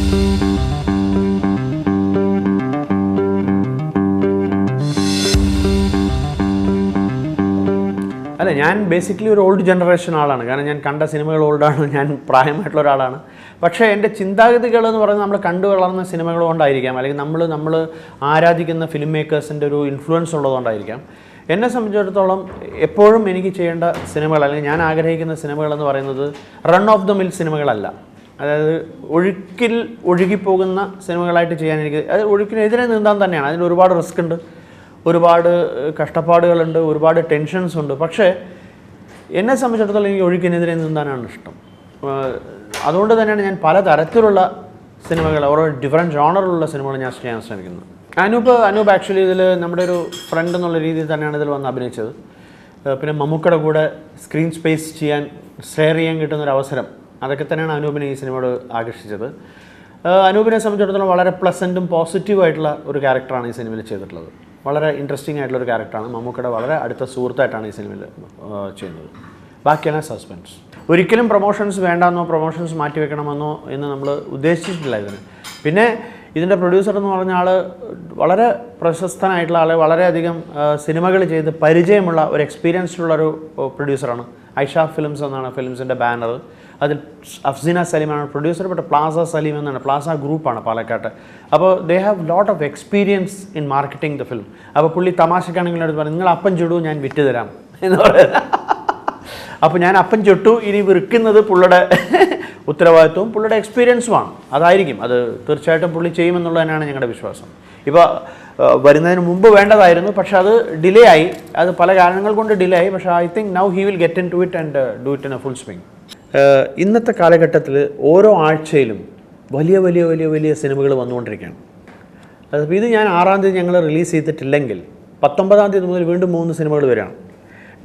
അല്ല, ഞാൻ ബേസിക്കലി ഒരു ഓൾഡ് ജനറേഷൻ ആളാണ്. കാരണം ഞാൻ കണ്ട സിനിമകൾ ഓൾഡാണ്, ഞാൻ പ്രായമായിട്ടുള്ള ഒരാളാണ്. പക്ഷേ എൻ്റെ ചിന്താഗതികൾ എന്ന് പറയുന്നത് നമ്മൾ കണ്ടു വളർന്ന സിനിമകൾ കൊണ്ടായിരിക്കാം, അല്ലെങ്കിൽ നമ്മൾ ആരാധിക്കുന്ന ഫിലിം മേക്കേഴ്സിൻ്റെ ഒരു ഇൻഫ്ലുവൻസ് ഉള്ളതുകൊണ്ടായിരിക്കാം. എന്നെ സംബന്ധിച്ചിടത്തോളം എപ്പോഴും എനിക്ക് ചെയ്യേണ്ട സിനിമകൾ, അല്ലെങ്കിൽ ഞാൻ ആഗ്രഹിക്കുന്ന സിനിമകളെന്ന് പറയുന്നത് റൺ ഓഫ് ദ മിൽ സിനിമകളല്ല. അതായത് ഒഴുകിപ്പോകുന്ന സിനിമകളായിട്ട് ചെയ്യാൻ എനിക്ക്, അത് ഒഴുക്കിനെതിരെ നീന്താൻ തന്നെയാണ്. അതിന് ഒരുപാട് റിസ്ക് ഉണ്ട്, ഒരുപാട് കഷ്ടപ്പാടുകളുണ്ട്, ഒരുപാട് ടെൻഷൻസ് ഉണ്ട്. പക്ഷേ എന്നെ സംബന്ധിച്ചിടത്തോളം എനിക്ക് ഒഴുക്കിനെതിരെ നീന്താനാണ് ഇഷ്ടം. അതുകൊണ്ട് തന്നെയാണ് ഞാൻ പല തരത്തിലുള്ള സിനിമകൾ, ഓരോ ഡിഫറെൻറ്റ് ജോണറിലുള്ള സിനിമകൾ ഞാൻ ചെയ്യാൻ ശ്രമിക്കുന്നത്. അനൂപ് ആക്ച്വലി ഇതിൽ നമ്മുടെ ഒരു ഫ്രണ്ട് എന്നുള്ള രീതിയിൽ തന്നെയാണ് ഇതിൽ വന്ന് അഭിനയിച്ചത്. പിന്നെ മമ്മൂക്കയുടെ കൂടെ സ്ക്രീൻ സ്പേസ് ഷെയർ ചെയ്യാൻ കിട്ടുന്നൊരു അവസരം, അതൊക്കെ തന്നെയാണ് അനൂപിനെ ഈ സിനിമയോട് ആകർഷിച്ചത്. അനൂപിനെ സംബന്ധിച്ചിടത്തോളം വളരെ പ്ലസൻറ്റും പോസിറ്റീവായിട്ടുള്ള ഒരു ക്യാരക്ടറാണ് ഈ സിനിമയിൽ ചെയ്തിട്ടുള്ളത്. വളരെ ഇൻട്രസ്റ്റിംഗ് ആയിട്ടുള്ളൊരു ക്യാരക്ടറാണ്. മമ്മൂക്കയുടെ വളരെ അടുത്ത സുഹൃത്തായിട്ടാണ് ഈ സിനിമയിൽ ചെയ്യുന്നത്. ബാക്കിയാണ് സസ്പെൻസ്. ഒരിക്കലും പ്രൊമോഷൻസ് വേണ്ടെന്നോ പ്രൊമോഷൻസ് മാറ്റിവെക്കണമെന്നോ എന്ന് നമ്മൾ ഉദ്ദേശിച്ചിട്ടില്ല ഇതിന്. പിന്നെ ഇതിൻ്റെ പ്രൊഡ്യൂസർ എന്ന് പറഞ്ഞ ആൾ വളരെ പ്രശസ്തനായിട്ടുള്ള ആൾ, വളരെയധികം സിനിമകൾ ചെയ്ത് പരിചയമുള്ള ഒരു എക്സ്പീരിയൻസ്ഡുള്ളൊരു പ്രൊഡ്യൂസറാണ്. ഐഷ ഫിലിംസ് എന്നാണ് ഫിലിംസിൻ്റെ ബാനർ. അതിൽ അഫ്സീന സലീമാണ് പ്രൊഡ്യൂസർ. ബട്ട് പ്ലാസ സലീം എന്നാണ്, പ്ലാസ ഗ്രൂപ്പാണ് പാലക്കാട്ട്. അപ്പോൾ they have lot of experience in marketing the film. അപ്പോൾ പുള്ളി തമാശക്കാണെങ്കിലും അടുത്ത് പറയും, നിങ്ങൾ അപ്പം ചുടൂ, ഞാൻ വിറ്റ് തരാം എന്ന് പറയുന്നത്. അപ്പോൾ ഞാൻ അപ്പം ചുട്ടു, ഇനി വിൽക്കുന്നത് പുള്ളിയുടെ ഉത്തരവാദിത്വവും പുള്ളിയുടെ എക്സ്പീരിയൻസുമാണ്. അതായിരിക്കും, അത് തീർച്ചയായിട്ടും പുള്ളി ചെയ്യുമെന്നുള്ളത് തന്നെയാണ് ഞങ്ങളുടെ വിശ്വാസം. ഇപ്പോൾ വരുന്നതിന് മുമ്പ് വേണ്ടതായിരുന്നു, പക്ഷെ അത് ഡിലേ ആയി. അത് പല കാരണങ്ങൾ കൊണ്ട് ഡിലേ ആയി. പക്ഷേ I think now he will get into it and do it in a full swing. ഇന്നത്തെ കാലഘട്ടത്തിൽ ഓരോ ആഴ്ചയിലും വലിയ വലിയ വലിയ വലിയ സിനിമകൾ വന്നുകൊണ്ടിരിക്കുകയാണ്. അപ്പോൾ ഇത് ഞാൻ 6-ാം തീയതി ഞങ്ങൾ റിലീസ് ചെയ്തിട്ടില്ലെങ്കിൽ 19-ാം തീയതി മുതൽ വീണ്ടും 3 സിനിമകൾ വരികയാണ്.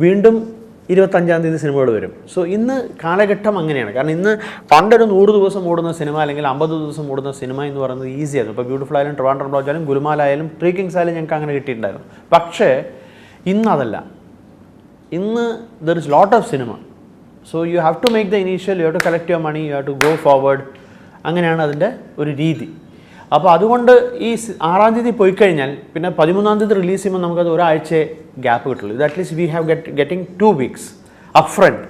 വീണ്ടും 25-ാം തീയതി സിനിമകൾ വരും. സോ ഇന്ന് കാലഘട്ടം അങ്ങനെയാണ്. കാരണം ഇന്ന് പണ്ടൊരു 100 ദിവസം ഓടുന്ന സിനിമ, അല്ലെങ്കിൽ 50 ദിവസം ഓടുന്ന സിനിമ എന്ന് പറയുന്നത് ഈസിയായിരുന്നു. ഇപ്പോൾ ബ്യൂട്ടിഫുൾ ആയാലും ട്രിവാൻഡ്രം ബ്ലോച്ച് ആയാലും ഗുലുമാലായാലും ത്രീ കിങ്സ് ആയാലും ഞങ്ങൾക്ക് അങ്ങനെ കിട്ടിയിട്ടുണ്ടായിരുന്നു. പക്ഷേ ഇന്നതല്ല. ഇന്ന് there is lot of cinema. So you have to make the initial, you have to collect your money, you have to go forward. അങ്ങനെയാണ് അതിൻ്റെ ഒരു രീതി. അപ്പോൾ അതുകൊണ്ട് ഈ 6-ാം തീയതി പോയി കഴിഞ്ഞാൽ പിന്നെ 13-ാം തീയതി റിലീസ് ചെയ്യുമ്പോൾ നമുക്കത് ഒരാഴ്ചയെ ഗ്യാപ്പ് കിട്ടുള്ളൂ. ഇത് at least we have getting 2 weeks up front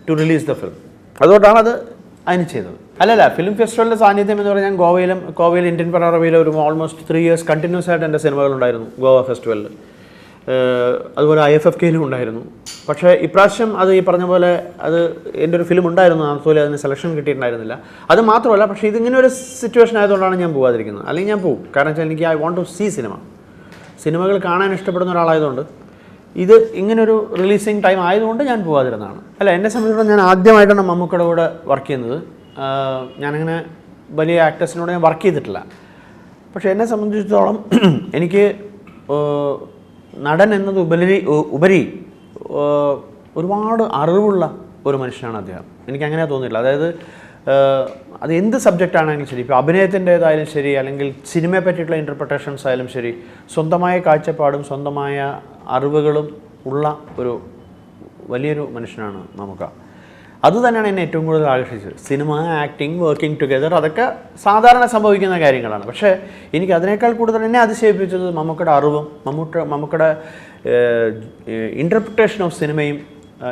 to release the film. അതുകൊണ്ടാണ് അത് അതിന് ചെയ്തത്. അല്ലല്ല, ഫിലിം ഫെസ്റ്റിവലിൻ്റെ സാന്നിധ്യം എന്ന് പറഞ്ഞാൽ ഗോവയിൽ ഇന്ത്യൻ പനോരമയിൽ ഒരു ഓൾമോസ്റ്റ് 3 years കണ്ടിന്യൂസ് ആയിട്ട് എൻ്റെ സിനിമകളുണ്ടായിരുന്നു ഗോവ ഫെസ്റ്റിവലിൽ. അതുപോലെ IFFKയിലും ഉണ്ടായിരുന്നു. പക്ഷേ ഇപ്രാവശ്യം അത് ഈ പറഞ്ഞ പോലെ അത് എൻ്റെ ഒരു ഫിലിം ഉണ്ടായിരുന്നു, അതുപോലെ അതിന് സെലക്ഷൻ കിട്ടിയിട്ടുണ്ടായിരുന്നില്ല. അത് മാത്രമല്ല, പക്ഷേ ഇതിങ്ങനെ ഒരു സിറ്റുവേഷൻ ആയതുകൊണ്ടാണ് ഞാൻ പോകാതിരിക്കുന്നത്. അല്ലെങ്കിൽ ഞാൻ പോകും. കാരണം വെച്ചാൽ എനിക്ക് ഐ വോണ്ട് ടു സീ സിനിമകൾ കാണാൻ ഇഷ്ടപ്പെടുന്ന ഒരാളായതുകൊണ്ട്, ഇത് ഇങ്ങനൊരു റിലീസിങ് ടൈം ആയതുകൊണ്ട് ഞാൻ പോകാതിരുന്നതാണ്. അല്ല, എന്നെ സംബന്ധിച്ചിടത്തോളം ഞാൻ ആദ്യമായിട്ടാണ് മമ്മൂക്കയുടെ കൂടെ വർക്ക് ചെയ്യുന്നത്. ഞാനങ്ങനെ വലിയ ആക്ടേഴ്സിനോട് ഞാൻ വർക്ക് ചെയ്തിട്ടില്ല. പക്ഷേ എന്നെ സംബന്ധിച്ചിടത്തോളം എനിക്ക് നടൻ എന്നത് ഉപരി ഒരുപാട് അറിവുള്ള ഒരു മനുഷ്യനാണ് അദ്ദേഹം. എനിക്കങ്ങനെ തോന്നിയില്ല. അതായത് അത് എന്ത് സബ്ജക്റ്റ് ആണെങ്കിലും ശരി, ഇപ്പോൾ അഭിനയത്തിൻ്റേതായാലും ശരി, അല്ലെങ്കിൽ സിനിമയെ പറ്റിയിട്ടുള്ള ഇൻ്റർപ്രിട്ടേഷൻസ് ആയാലും ശരി, സ്വന്തമായ കാഴ്ചപ്പാടും സ്വന്തമായ അറിവുകളും ഉള്ള ഒരു വലിയൊരു മനുഷ്യനാണ് മമ്മൂക്ക. അതുതന്നെയാണ് എന്നെ ഏറ്റവും കൂടുതൽ ആകർഷിച്ചത്. സിനിമ, ആക്ടിങ്, വർക്കിംഗ് ടുഗെദർ, അതൊക്കെ സാധാരണ സംഭവിക്കുന്ന കാര്യങ്ങളാണ്. പക്ഷേ എനിക്ക് അതിനേക്കാൾ കൂടുതൽ എന്നെ അതിശയിപ്പിച്ചത് മമ്മൂക്കയുടെ അറിവും മമ്മൂക്കയുടെ ഇൻ്റർപ്രിട്ടേഷൻ ഓഫ് സിനിമയും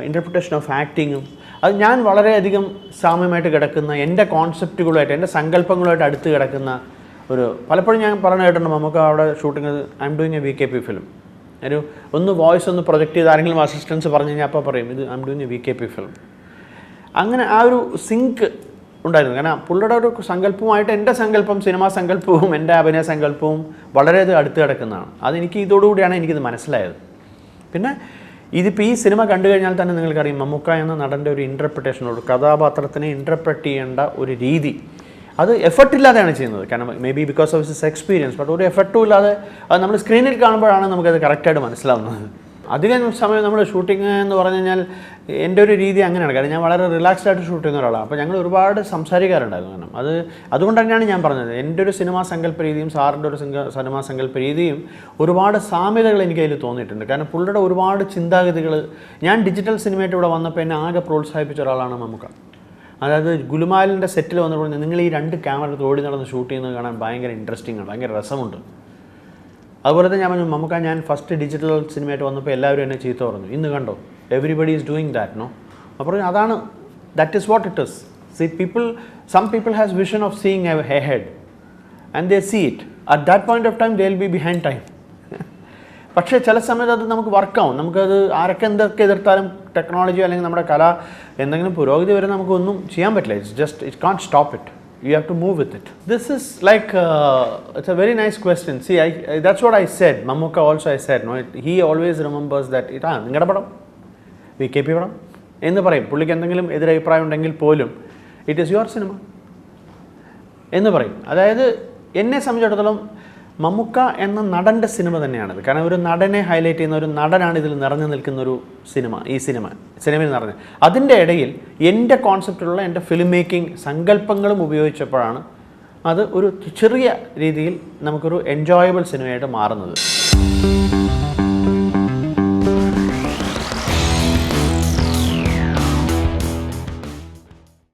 ഇൻ്റർപ്രിട്ടേഷൻ ഓഫ് ആക്ടിങ്ങും. അത് ഞാൻ വളരെയധികം സാമ്യമായിട്ട് കിടക്കുന്ന, എൻ്റെ കോൺസെപ്റ്റുകളുമായിട്ട്, എൻ്റെ സങ്കല്പങ്ങളുമായിട്ട് അടുത്ത് കിടക്കുന്ന ഒരു, പലപ്പോഴും ഞാൻ പറഞ്ഞു കേട്ടിട്ടുണ്ട് മമ്മൂക്ക അവിടെ shooting, I am doing A VKP film. ഒന്ന് വോയിസ് ഒന്ന് പ്രൊജക്റ്റ് ചെയ്ത് ആരെങ്കിലും അസിസ്റ്റൻസ് പറഞ്ഞു കഴിഞ്ഞാൽ അപ്പോൾ പറയും ഇത് I am doing A VKP film. അങ്ങനെ ആ ഒരു സിങ്ക് ഉണ്ടായിരുന്നു. കാരണം പുള്ളിയുടെ ഒരു സങ്കല്പമായിട്ട് എൻ്റെ സങ്കല്പം, സിനിമാ സങ്കല്പവും എൻ്റെ അഭിനയ സങ്കല്പവും വളരെയധികം അടുത്ത് കിടക്കുന്നതാണ്. അതെനിക്ക് ഇതോടുകൂടിയാണ് എനിക്കിത് മനസ്സിലായത്. പിന്നെ ഇതിപ്പോൾ ഈ സിനിമ കണ്ടു കഴിഞ്ഞാൽ തന്നെ നിങ്ങൾക്കറിയാം, മമ്മൂക്ക എന്ന നടൻ്റെ ഒരു ഇൻ്റർപ്രിട്ടേഷൻ, ഒരു കഥാപാത്രത്തിനെ ഇൻ്റർപ്രറ്റ് ചെയ്യേണ്ട ഒരു രീതി, അത് എഫർട്ടില്ലാതെയാണ് ചെയ്യുന്നത്. കാരണം may be because of his experience. But ഒരു എഫർട്ടും ഇല്ലാതെ അത് നമ്മൾ സ്ക്രീനിൽ കാണുമ്പോഴാണ് നമുക്കത് കറക്റ്റായിട്ട് മനസ്സിലാവുന്നത്. അധികം സമയം നമ്മൾ ഷൂട്ടിങ് എന്ന് പറഞ്ഞു കഴിഞ്ഞാൽ എൻ്റെ ഒരു രീതി അങ്ങനെയാണ്. കാരണം ഞാൻ വളരെ റിലാക്സ്ഡ് ആയിട്ട് ഷൂട്ട് ചെയ്യുന്ന ഒരാളാണ്. അപ്പോൾ ഞങ്ങൾ ഒരുപാട് സംസാരിക്കാറുണ്ടായിരുന്നു. കാരണം അതുകൊണ്ട് തന്നെയാണ് ഞാൻ പറഞ്ഞത്, എൻ്റെ ഒരു സിനിമാ സങ്കല്പ രീതിയും സാറിൻ്റെ ഒരു സിനിമാ സങ്കല്പ രീതിയും ഒരുപാട് സാമ്യതകൾ എനിക്ക് അതിൽ തോന്നിയിട്ടുണ്ട്. കാരണം പുള്ളിയുടെ ഒരുപാട് ചിന്താഗതികൾ, ഞാൻ ഡിജിറ്റൽ സിനിമയായിട്ട് ഇവിടെ വന്നപ്പോൾ എന്നെ ആകെ പ്രോത്സാഹിപ്പിച്ച ഒരാളാണ് മമ്മൂക്ക. അതായത് ഗുലുമാലിൻ്റെ സെറ്റിൽ വന്നപ്പോൾ നിങ്ങൾ ഈ 2 ക്യാമറ എടുത്ത് ഓടി നടന്ന് ഷൂട്ട് ചെയ്യുന്നത് കാണാൻ ഭയങ്കര ഇൻട്രസ്റ്റിംഗ് ആണ്, ഭയങ്കര രസമുണ്ട്. അതുപോലെ തന്നെ ഞാൻ പറഞ്ഞു നമുക്ക് ഞാൻ ഫസ്റ്റ് ഡിജിറ്റൽ സിനിമയായിട്ട് വന്നപ്പോൾ എല്ലാവരും എന്നെ ചീത്ത പറഞ്ഞു, ഇന്ന് കണ്ടോ everybody is doing that no. അപ്പോൾ അതാണ് that is what it is. See some people has vision of seeing ahead and they see it at that point of time they will be behind time. പക്ഷേ ചില സമയത്ത് അത് നമുക്ക് വർക്കാവും. നമുക്കത് ആരൊക്കെ എന്തൊക്കെ എതിർത്താലും ടെക്നോളജി അല്ലെങ്കിൽ നമ്മുടെ കല എന്തെങ്കിലും പുരോഗതി വരെ നമുക്കൊന്നും ചെയ്യാൻ പറ്റില്ല. It can't stop it. You have to move with it. This is like, it's a very nice question. See, that's what I said. Mammootty also I said, no, he always remembers that, നിങ്ങളുടെ പടം VKP പടം എന്ന് പറയും. പുള്ളിക്ക് എന്തെങ്കിലും എതിരഭിപ്രായം ഉണ്ടെങ്കിൽ പോലും it is your cinema എന്ന് പറയും. അതായത് എന്നെ സംബന്ധിച്ചിടത്തോളം മമ്മൂക്ക എന്ന നടൻ്റെ സിനിമ തന്നെയാണിത്. കാരണം ഒരു നടനെ ഹൈലൈറ്റ് ചെയ്യുന്ന ഒരു നടനാണ് ഇതിൽ നിറഞ്ഞു നിൽക്കുന്നൊരു സിനിമ. ഈ സിനിമയിൽ നിറഞ്ഞ് അതിൻ്റെ ഇടയിൽ എൻ്റെ കോൺസെപ്റ്റിലുള്ള എൻ്റെ ഫിലിം മേക്കിംഗ് സങ്കല്പങ്ങളും ഉപയോഗിച്ചപ്പോഴാണ് അത് ഒരു ചെറിയ രീതിയിൽ നമുക്കൊരു എൻജോയബിൾ സിനിമയായിട്ട് മാറുന്നത്.